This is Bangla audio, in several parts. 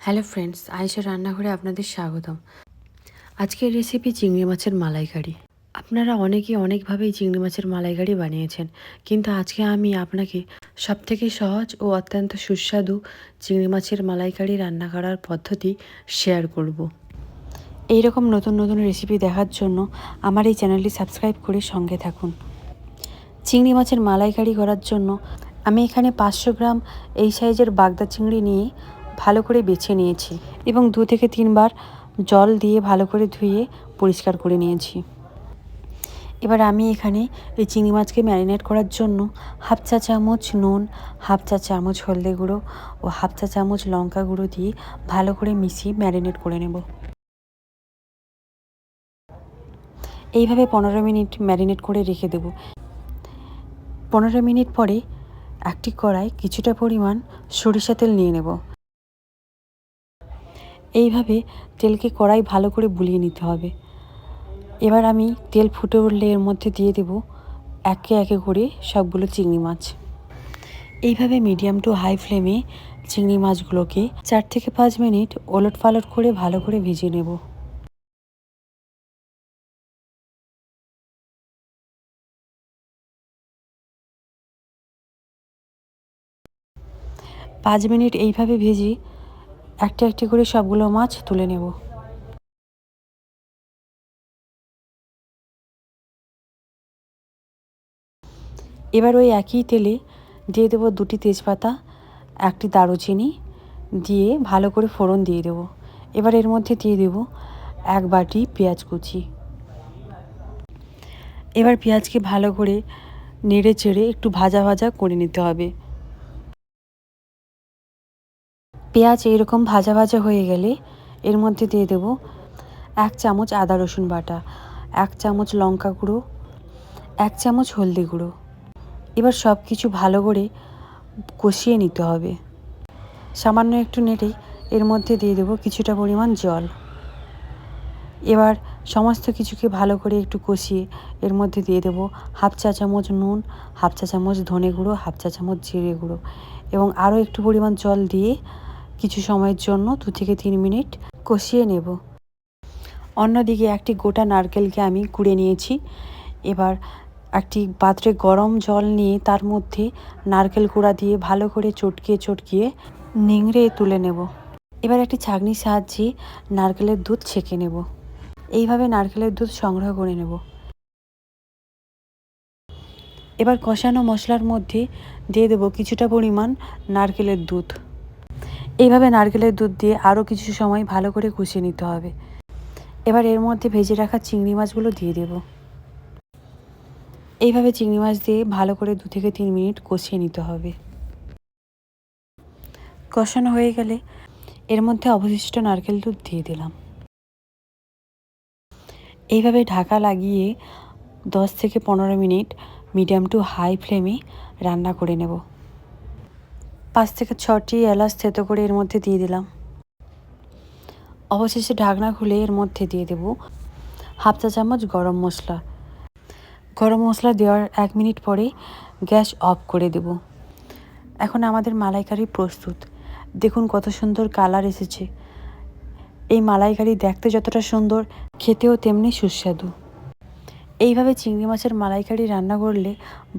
হ্যালো ফ্রেন্ডস, আয়েশা রান্নাঘরে আপনাদের স্বাগতম। আজকের রেসিপি চিংড়ি মাছের মালাইকারি। আপনারা অনেকেই অনেকভাবেই চিংড়ি মাছের মালাইকারি বানিয়েছেন, কিন্তু আজকে আমি আপনাকে সবথেকে সহজ ও অত্যন্ত সুস্বাদু চিংড়ি মাছের মালাইকারি রান্না করার পদ্ধতি শেয়ার করব। এই রকম নতুন নতুন রেসিপি দেখার জন্য আমার এই চ্যানেলটি সাবস্ক্রাইব করে সঙ্গে থাকুন। চিংড়ি মাছের মালাইকারি করার জন্য আমি এখানে 500 গ্রাম এই সাইজের বাগদা চিংড়ি নিয়ে ভালো করে বেছে নিয়েছি এবং 2 থেকে 3 বার জল দিয়ে ভালো করে ধুয়ে পরিষ্কার করে নিয়েছি। এবার আমি এখানে এই চিংড়ি মাছকে ম্যারিনেট করার জন্য হাফ চা চামচ নুন, হাফ চা চামচ হলদে গুঁড়ো ও হাফ চা চামচ লঙ্কা গুঁড়ো দিয়ে ভালো করে মিশিয়ে ম্যারিনেট করে নেব। এইভাবে 15 মিনিট ম্যারিনেট করে রেখে দেব। 15 মিনিট পরে একটি কড়াই কিছুটা পরিমাণ সরিষা তেল নিয়ে নেব। এইভাবে তেলকে কড়াই ভালো করে বুলিয়ে নিতে হবে। এবার আমি তেল ফুটে উঠলে এর মধ্যে দিয়ে দেব একে একে করে সবগুলো চিংড়ি মাছ। এইভাবে মিডিয়াম টু হাই ফ্লেমে চিংড়ি মাছগুলোকে 4 থেকে 5 মিনিট ওলট পালট করে ভালো করে ভেজে নেব। পাঁচ মিনিট এইভাবে ভেজে একটি একটি করে সবগুলো মাছ তুলে নেব। এবার ওই একই তেলে দিয়ে দেবো 2টি তেজপাতা, একটি দারুচিনি দিয়ে ভালো করে ফোড়ন দিয়ে দেব। এবার এর মধ্যে দিয়ে দেব 1 বাটি পেঁয়াজ কুচি। এবার পেঁয়াজকে ভালো করে নেড়ে চেড়ে একটু ভাজা ভাজা করে নিতে হবে। পেঁয়াজ এইরকম ভাজা ভাজা হয়ে গেলে এর মধ্যে দিয়ে দেব 1 চামচ আদা রসুন বাটা, 1 চামচ লঙ্কা গুঁড়ো, 1 চামচ হলদি গুঁড়ো। এবার সব কিছু ভালো করে কষিয়ে নিতে হবে। সামান্য একটু নেড়ে এর মধ্যে দিয়ে দেব কিছুটা পরিমাণ জল। এবার সমস্ত কিছুকে ভালো করে একটু কষিয়ে এর মধ্যে দিয়ে দেব হাফ চা চামচ নুন, হাফ চা চামচ ধনে গুঁড়ো, হাফ চা চামচ জিরে গুঁড়ো এবং আরও একটু পরিমাণ জল দিয়ে কিছু সময়ের জন্য 2 থেকে 3 মিনিট কষিয়ে নেব। অন্যদিকে একটি গোটা নারকেলকে আমি কুড়ে নিয়েছি। এবার একটি পাত্রে গরম জল নিয়ে তার মধ্যে নারকেল কোড়া দিয়ে ভালো করে চটকিয়ে চটকিয়ে নিংড়ে তুলে নেব। এবার একটি ছাঁকনির সাহায্যে নারকেলের দুধ ছেঁকে নেব। এইভাবে নারকেলের দুধ সংগ্রহ করে নেব। এবার কষানো মশলার মধ্যে দিয়ে দেব কিছুটা পরিমাণ নারকেলের দুধ। এইভাবে নারকেলের দুধ দিয়ে আরও কিছু সময় ভালো করে কষিয়ে নিতে হবে। এবার এর মধ্যে ভেজে রাখা চিংড়ি মাছগুলো দিয়ে দেব। এইভাবে চিংড়ি মাছ দিয়ে ভালো করে 2 থেকে 3 মিনিট কষিয়ে নিতে হবে। কষানো হয়ে গেলে এর মধ্যে অবশিষ্ট নারকেল দুধ দিয়ে দিলাম। এইভাবে ঢাকা লাগিয়ে 10 থেকে 15 মিনিট মিডিয়াম টু হাই ফ্লেমে রান্না করে নেব। 5 থেকে 6টি এলাচ থেতো করে এর মধ্যে দিয়ে দিলাম। অবশেষে ঢাকনা খুলে এর মধ্যে দিয়ে দেব হাফ চা চামচ গরম মশলা। গরম মশলা দেওয়ার 1 মিনিট পরে গ্যাস অফ করে দেব। এখন আমাদের মালাইকারি প্রস্তুত। দেখুন কত সুন্দর কালার এসেছে। এই মালাইকারি দেখতে যতটা সুন্দর, খেতেও তেমনি সুস্বাদু। এইভাবে চিংড়ি মাছের মালাইকারি রান্না করলে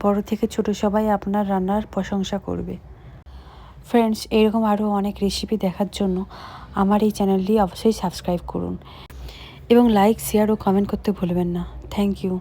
বড় থেকে ছোট সবাই আপনার রান্নার প্রশংসা করবে। ফ্রেন্ডস, এরকম আরও অনেক রেসিপি দেখার জন্য আমার এই চ্যানেলটি অবশ্যই সাবস্ক্রাইব করুন এবং লাইক, শেয়ার ও কমেন্ট করতে ভুলবেন না। Thank you.